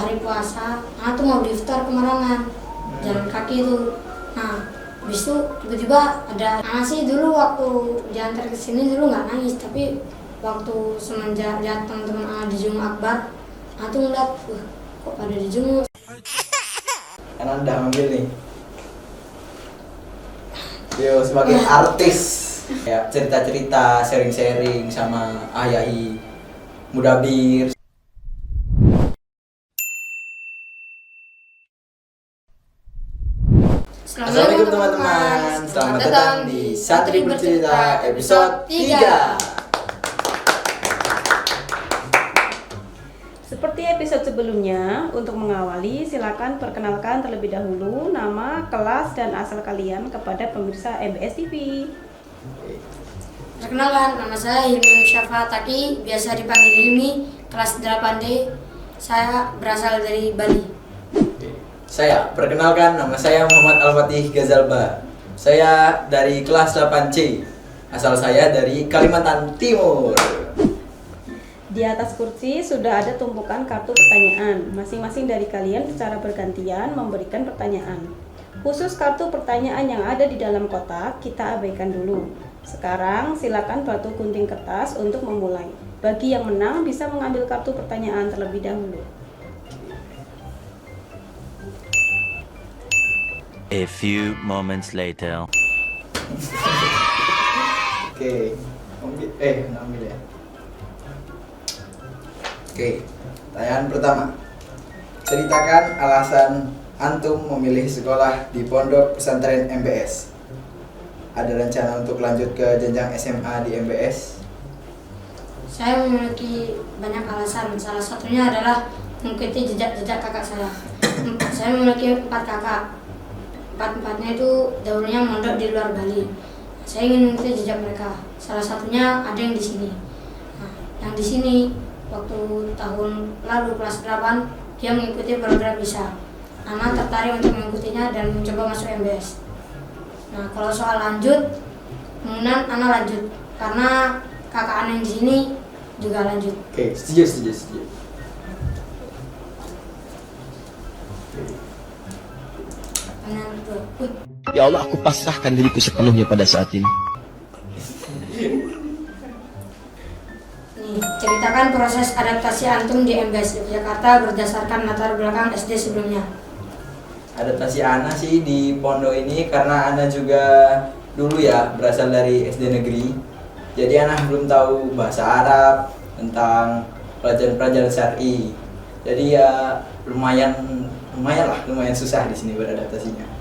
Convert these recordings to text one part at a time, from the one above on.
hari puasa, anak tuh mau daftar ke Marangan, jalan kaki itu. Nah, habis itu tiba-tiba ada anak sih dulu waktu diantar ke sini dulu nggak nangis, tapi waktu semenjak lihat teman-teman anak di Jum'at Akbar, anak tuh ngeliat, kok pada dijenguk. Kan Anda ambil nih. Yo sebagai artis ya cerita-cerita, sharing-sharing sama Ayai Mudabir. Assalamualaikum teman-teman. Selamat datang di Santri Bercerita episode 3. Seperti episode sebelumnya, untuk mengawali silakan perkenalkan terlebih dahulu nama, kelas, dan asal kalian kepada pemirsa MBS TV. Perkenalkan, nama saya Hilmi Syafa Taki, biasa dipanggil Hilmi, kelas 8D. Saya berasal dari Bali. Saya perkenalkan, nama saya Muhammad Al-Fatih Gazalba. Saya dari kelas 8C. Asal saya dari Kalimantan Timur. Di atas kursi sudah ada tumpukan kartu pertanyaan. Masing-masing dari kalian secara bergantian memberikan pertanyaan. Khusus kartu pertanyaan yang ada di dalam kotak, kita abaikan dulu. Sekarang silakan batu gunting kertas untuk memulai. Bagi yang menang bisa mengambil kartu pertanyaan terlebih dahulu. A few moments later. Oke. Ambil ya. Oke. Pertanyaan pertama. Ceritakan alasan antum memilih sekolah di Pondok Pesantren MBS. Ada rencana untuk lanjut ke jenjang SMA di MBS? Saya memiliki banyak alasan, salah satunya adalah mengikuti jejak kakak saya. Saya memiliki 4 kakak. Empat-empatnya itu dahulunya mondok di luar Bali. Saya ingin mengikuti jejak mereka. Salah satunya ada yang di sini. Nah, yang di sini waktu tahun lalu kelas 8 dia mengikuti program bisa. Anak tertarik untuk mengikutinya dan mencoba masuk MBS. Nah, kalau soal lanjut, kemungkinan anak lanjut karena kakak anak yang di sini juga lanjut. Oke, setuju. Ya Allah, aku pasrahkan diriku sepenuhnya pada saat ini. Nih, ceritakan proses adaptasi antum di MBS Yogyakarta berdasarkan latar belakang SD sebelumnya. Adaptasi Ana sih di pondok ini karena Ana juga dulu ya berasal dari SD negeri. Jadi Ana belum tahu bahasa Arab, tentang pelajaran-pelajaran syar'i. Jadi ya lumayan susah di sini beradaptasinya.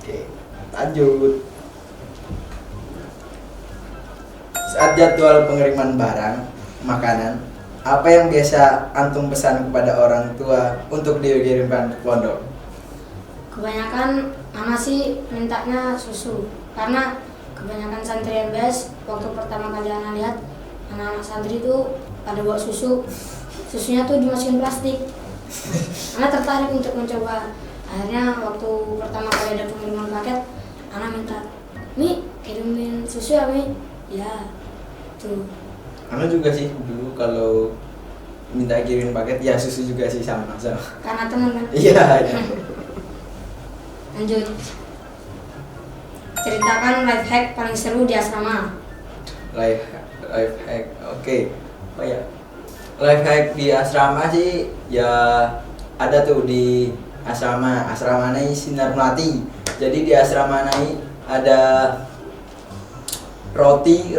Oke, lanjut. Saat jadwal pengiriman barang, makanan, apa yang biasa antum pesan kepada orang tua untuk dikirimkan ke pondok? Kebanyakan mama sih mintanya susu karena kebanyakan santri MBS waktu pertama kali anak lihat anak-anak santri itu pada bawa susunya tuh dimasukin plastik. Anak tertarik untuk mencoba. Akhirnya waktu pertama kali ada pengiriman paket, anak minta, "Mi, kirimin susu ya, Mi?" Ya, tuh. Ana juga sih dulu kalau minta kirim paket ya susu juga sih sama. Karena teman kan. Iya. Lanjut. Ceritakan life hack paling seru di asrama. Life hack. Oke. Oh ya. Life hack di asrama sih ya ada tuh di asrama Nai Sinar Melati. Jadi di asrama Nai ada roti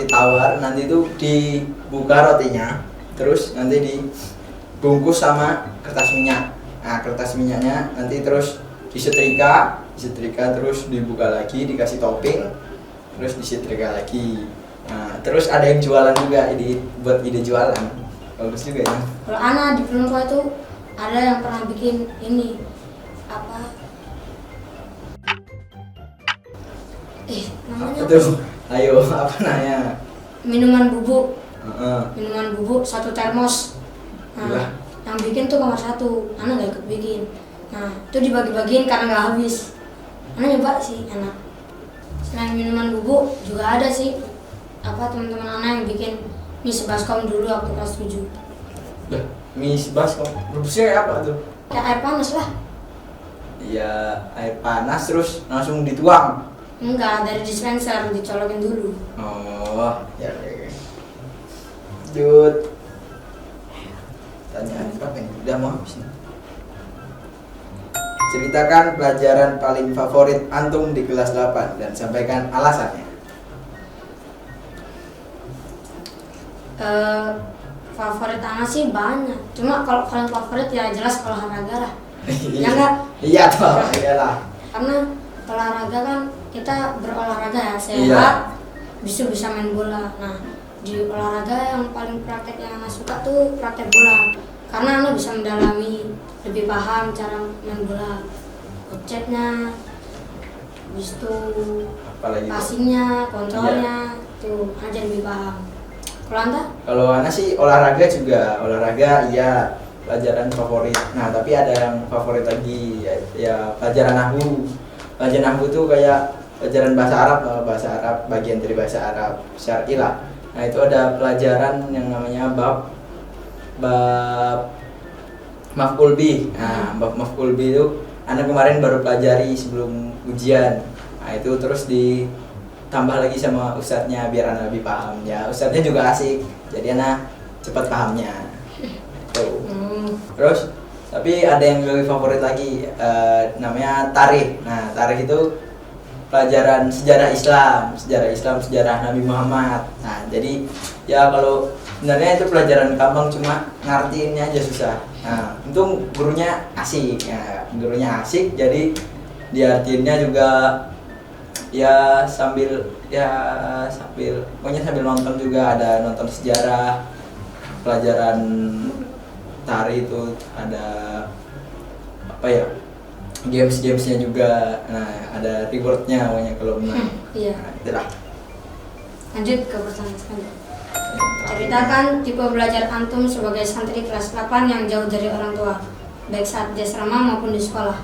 tawar, nanti itu dibuka rotinya, terus nanti dibungkus sama kertas minyak. Nah, kertas minyaknya nanti terus disetrika terus dibuka lagi, dikasih topping, terus disetrika lagi. Nah, terus ada yang jualan juga, buat ide jualan, bagus juga ya. Kalau anak di Pelungkau itu ada yang pernah bikin ini apa? Namanya apa tuh? Ayo, apa namanya? Minuman bubuk. Minuman bubuk 1 termos. Nah, yang bikin tuh kamar 1, anak gak ikut bikin. Nah, itu dibagi-bagiin karena gak habis. Anak nyoba sih, anak. Selain minuman bubuk juga ada sih apa teman-teman anak yang bikin Miss Baskom dulu waktu kelas 7. Lah, Miss Baskom, rebusnya kayak apa tuh? Kayak air panas lah. Ya air panas terus langsung dituang. Enggak, dari dispenser dicolokin dulu. Oh, ya oke. Lanjut. Tanyaan apa ini? Udah mau habis nih. Ceritakan pelajaran paling favorit antum di kelas 8 dan sampaikan alasannya. Favorit anak sih banyak. Cuma kalau paling favorit ya jelas olahraga lah. Ya enggak? Iya toh, iyalah. Karena olahraga kan kita berolahraga ya, sehat, Iya. bisa main bola. Nah, di olahraga yang paling praktek yang anak suka tuh praktek bola. Karena anak bisa mendalami, lebih paham cara main bola, objeknya, habis itu Apalagi tuh? passingnya, kontrolnya, tuh aja lebih paham. Kalau anda? Kalau anak sih olahraga juga, olahraga iya pelajaran favorit. Nah tapi ada yang favorit lagi ya pelajaran nahwu. Pelajaran nahwu tuh kayak pelajaran bahasa Arab, bagian dari bahasa Arab syar'i lah. Nah itu ada pelajaran yang namanya bab maf'ul bih. Nah bab maf'ul bih itu anak kemarin baru pelajari sebelum ujian. Nah itu terus ditambah lagi sama ustadznya biar anak lebih paham ya. Ustadznya juga asik, jadi anak cepat pahamnya. Tuh. Terus tapi ada yang lebih favorit lagi namanya tarikh. Nah tarikh itu pelajaran sejarah Islam, sejarah Nabi Muhammad. Nah jadi ya kalau sebenarnya itu pelajaran gampang, cuma ngartiinnya aja susah. Nah untung gurunya asik, ya gurunya asik, jadi diartiinnya juga ya sambil pokoknya sambil nonton juga, ada nonton sejarah. Pelajaran tari itu ada apa ya, gamesnya juga. Nah ada rewardnya pokoknya kalau menang. Iya. Nah, itulah. Lanjut ke pertanyaan selanjutnya. Ceritakan tipe belajar antum sebagai santri kelas 8 yang jauh dari orang tua, baik saat di asrama maupun di sekolah.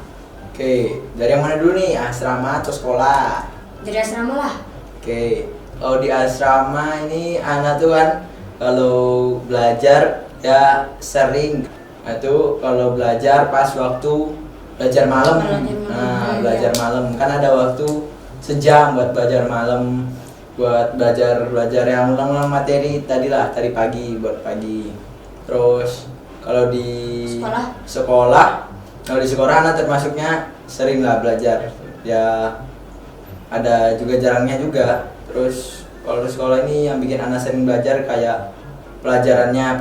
Oke, dari yang mana dulu nih, asrama atau sekolah? Dari asrama lah. Oke, kalau di asrama ini anak tuh kan kalau belajar ya sering itu kalau belajar pas waktu belajar malam. Nah, belajar malam kan ada waktu sejam buat belajar malam, buat belajar yang ulang-ulang materi tadi pagi buat pagi. Terus kalau di sekolah anak termasuknya sering lah belajar ya, ada juga jarangnya juga. Terus kalau di sekolah ini yang bikin anak sering belajar kayak pelajarannya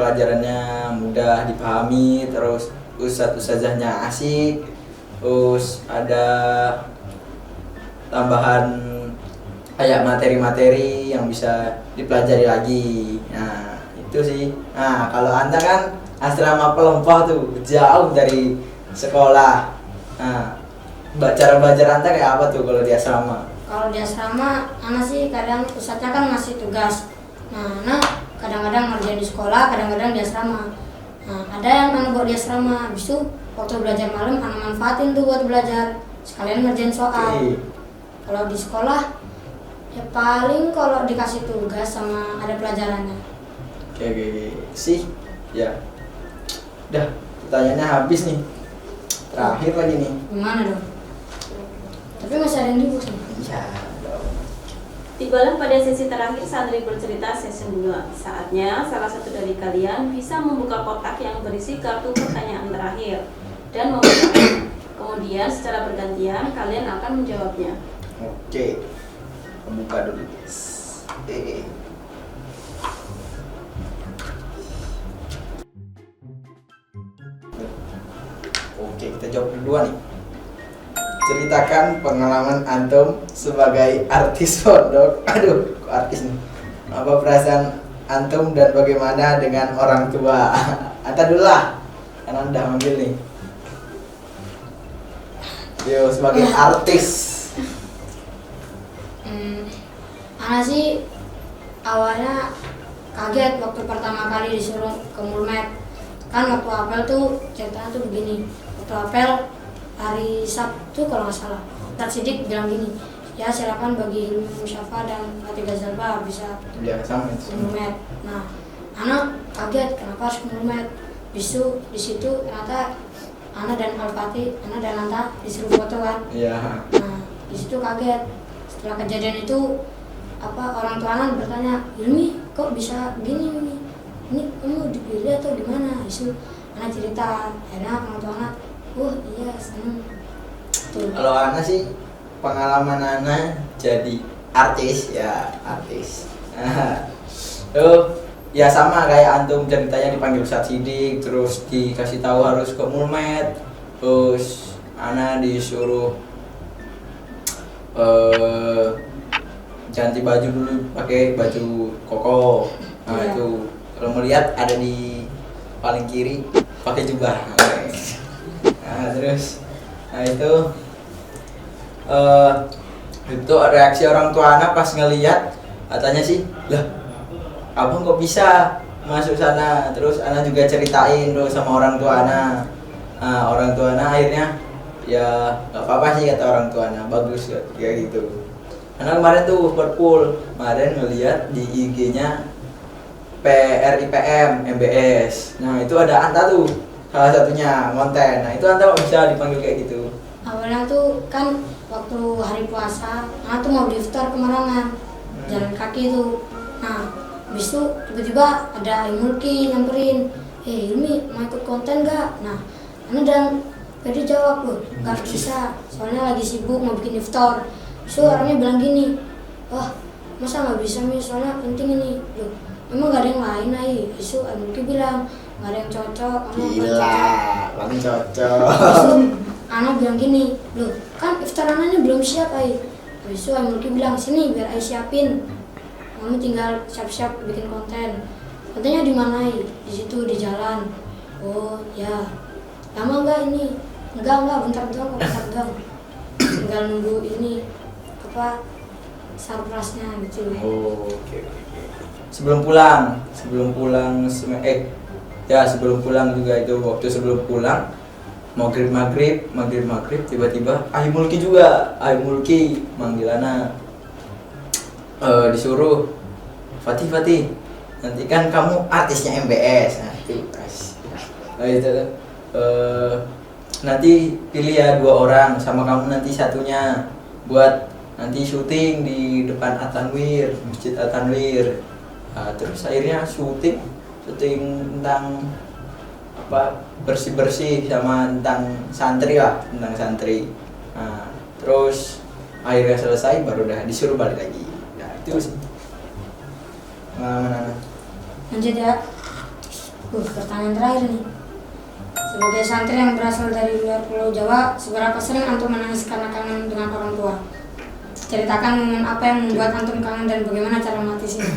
mudah dipahami, terus ustadzahnya asik, terus ada tambahan kayak materi-materi yang bisa dipelajari lagi. Nah itu sih. Nah kalau anda kan asrama Pelempah tuh jauh dari sekolah. Nah cara belajar anda kayak apa tuh kalau di asrama? Kalau di asrama, anak sih kadang ustadznya kan ngasih tugas. Nah, anak kadang-kadang ngerjain di sekolah, kadang-kadang di asrama. Nah, ada yang anak buat di asrama, habis itu waktu belajar malam anak manfaatin tuh buat belajar, sekalian ngerjain soal. Kalau di sekolah, ya paling kalau dikasih tugas sama ada pelajarannya. Oke. Sih, ya. Udah, pertanyaannya habis nih. Terakhir lagi nih. Gimana dong? Tapi masih ada yang di box nih. Iya. Tibalah pada sesi terakhir santri bercerita sesi 2. Saatnya salah satu dari kalian bisa membuka kotak yang berisi kartu pertanyaan terakhir dan membuka. Kemudian secara bergantian kalian akan menjawabnya. Oke. Buka dulu, guys. Oke, kita jawab duluan nih. Ceritakan pengalaman antum sebagai artis pondok. Aduh, kok artis nih? Apa perasaan antum dan bagaimana dengan orang tua? Anta dulu lah, karena udah manggil nih. Yo, sebagai artis. Anak sih awalnya kaget waktu pertama kali disuruh ke Mulmed. Kan waktu apel tuh ceritanya tuh begini. Waktu apel hari Sabtu kalau nggak salah, Ustadz Sidik bilang gini, ya silakan bagi Hilmi Musyafa dan Fatih Gazalba bisa Ya, sama itu. Mulmed. Nah Ana kaget kenapa harus mulmet. Bisu di situ ternyata Ana dan Alfati, Ana dan Nanta disuruh foto kan. Iya. Nah di situ kaget. Setelah kejadian itu orang tua Ana bertanya, Hilmi kok bisa gini ini? Ini kamu dipilih atau gimana? Bisu Ana cerita. Akhirnya orang tua Ana, oh iya seneng. Tuh. Kalau Ana sih pengalaman Ana jadi artis ya artis. Ya sama kayak antum ceritanya dipanggil Ustadz Sidik, terus dikasih tahu harus ke mulmet, terus Ana disuruh ganti baju dulu pakai baju koko. Nah Iya. itu kalau melihat ada di paling kiri pakai jubah. Nah terus, nah itu reaksi orang tua Ana pas ngelihat katanya sih, lah abang kok bisa masuk sana. Terus Ana juga ceritain tuh sama orang tua Ana. Nah, orang tua Ana akhirnya ya nggak apa-apa sih kata orang tua Ana, bagus kayak gitu. Karena kemarin tuh perpul kemarin ngelihat di IG-nya PRIPM MBS. Nah itu ada Anta tuh salah satunya konten. Nah itu Anta kok bisa dipanggil kayak gitu? Awalnya tuh kan waktu hari puasa, Ana tuh mau daftar ke Marangan, jalan kaki tuh. Nah habis itu tiba-tiba ada Mulki nyamperin, Hilmi mau ikut konten gak? Nah Ana dan Pedi jawab, gak bisa, soalnya lagi sibuk mau bikin iftar. So orangnya bilang gini, wah masa gak bisa Mi, soalnya penting ini. Loh, emang gak ada yang lain Ai? Isu Mulki bilang, gak ada yang cocok. Gila, paling cocok. Isu Ana bilang gini, loh kan iftar Ana ini belum siap Ai. Isu Mulki bilang, sini biar Ai siapin. Kamu tinggal siap-siap bikin konten. Kontennya di mana? Di situ di jalan. Oh ya. Lama enggak ini? Enggak, bentar doang. Tinggal nunggu ini surprise-nya gitu. Oh, oke. Sebelum pulang juga itu waktu sebelum pulang maghrib tiba-tiba Mulki juga manggil Ana. Disuruh Fatih nanti kan kamu artisnya MBS. Nah itu nanti pilih ya 2 orang sama kamu nanti satunya buat nanti syuting di depan Masjid At-Tanwir. Nah, terus akhirnya syuting tentang bersih sama tentang santri. Nah, terus akhirnya selesai baru udah disuruh balik lagi. Itu sih pengalaman. Lanjut ya. Pertanyaan terakhir nih. Sebagai santri yang berasal dari luar Pulau Jawa, seberapa sering antum menangis karena kangen dengan orang tua? Ceritakan momen apa yang membuat antum kangen dan bagaimana cara mengatasinya.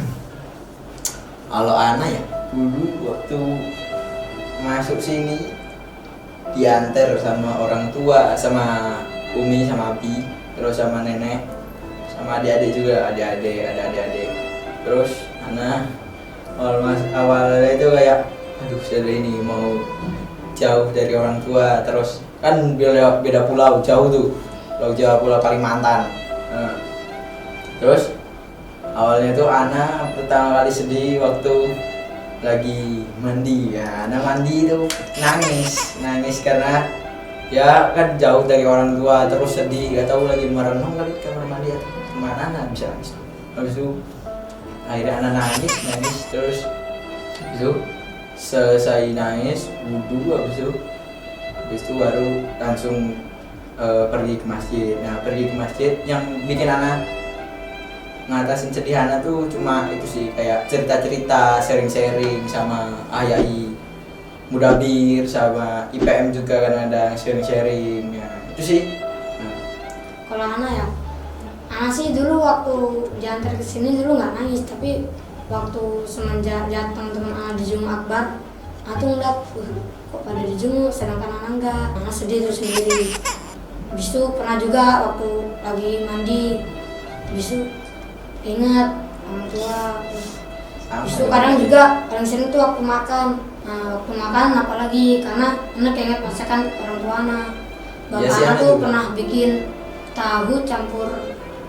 Kalau Ana ya dulu waktu masuk sini diantar sama orang tua, sama Umi sama Abi, terus sama nenek, sama adik-adik juga, ada adik-adik. Terus Ana awalnya itu kayak aduh sudah ini mau jauh dari orang tua, terus kan beda pulau jauh tuh, pulau Kalimantan. Nah, terus awalnya tuh Ana pertama kali sedih waktu lagi mandi ya. Ana mandi itu nangis karena ya kan jauh dari orang tua, terus sedih, gak tahu lagi merenung kali kamar mandi atau kemana. Ana bisa nangis. Habis itu akhirnya Ana nangis terus itu selesai nangis wudhu, habis itu baru langsung pergi ke masjid. Nah pergi ke masjid yang bikin Ana ngatasin sedih Ana tuh cuma itu sih, kayak cerita-cerita, sharing-sharing sama Ayai Mudabir sama IPM juga kan ada sharing-sharing ya. Itu sih. Kalau Ana sih dulu waktu diantar ke sini dulu nggak nangis, tapi waktu semenjak datang teman Ana di Jum'at Akbar, Ana tuh ngeliat, kok pada dijenguk sedangkan Ana enggak. Ana sedih terus sendiri. Habis itu pernah juga waktu lagi mandi, habis itu ingat orang tua. Habis itu kadang juga paling sering tuh waktu makan. Nah waktu makan apalagi karena Ana keinget masakan orang tua Ana. Bapak Ana tuh pernah bikin tahu campur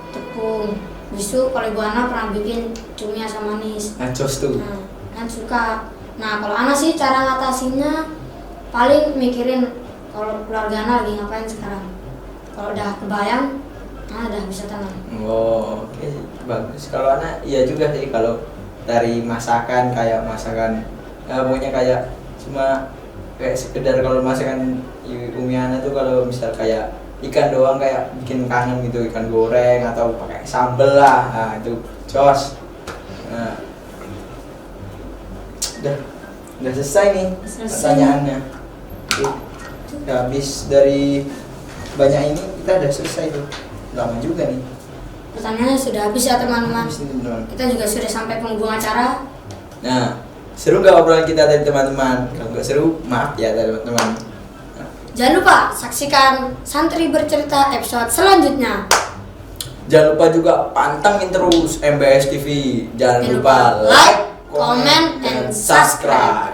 tepung. Habis itu kalau Ibu Ana pernah bikin cumi asam manis. Najos tuh. Nah kan suka. Nah kalau anak sih cara ngatasinnya paling mikirin kalau keluarga anak lagi ngapain sekarang. Kalau udah kebayang, anak udah bisa tenang. Oh, oke, bagus. Kalau anak iya juga sih, kalau dari masakan kayak masakan pokoknya kayak cuma kayak sekedar kalau masakan Umi Ana tuh kalau misal kayak ikan doang kayak bikin kangen gitu, ikan goreng atau pakai sambel lah, nah itu jos. Nah, udah selesai nih Selesai. pertanyaannya. Oke. Udah habis dari banyak ini kita udah selesai tuh, lama juga nih. Pertanyaannya sudah habis ya teman-teman. Habis nih, teman-teman. Kita juga sudah sampai penghujung acara. Nah, seru gak obrolan kita tadi teman-teman? Kalau nggak seru, maaf ya teman-teman. Jangan lupa saksikan Santri Bercerita episode selanjutnya. Jangan lupa juga pantengin terus MBS TV. Jangan lupa like, comment, and subscribe.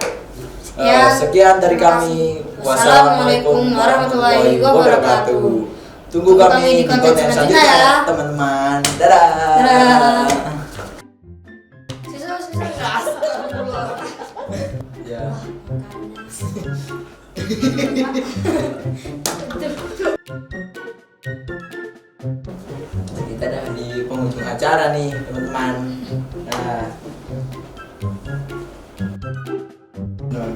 Sekian dari kami. Wassalamualaikum warahmatullahi wabarakatuh. Tunggu kami di konten selanjutnya ya teman-teman. Dadah. Dadah. Ya. Kita udah di penghujung acara nih teman-teman. Nah,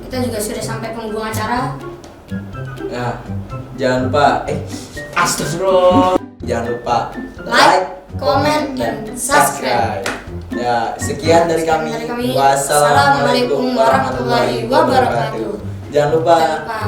Kita juga sudah sampai penghujung acara. nah, jangan lupa astagfirullah. Jangan lupa Like, comment, dan subscribe. Ya, sekian dari kami. Sekian dari kami. Wassalamualaikum warahmatullahi wabarakatuh. Jangan lupa Jangan lupa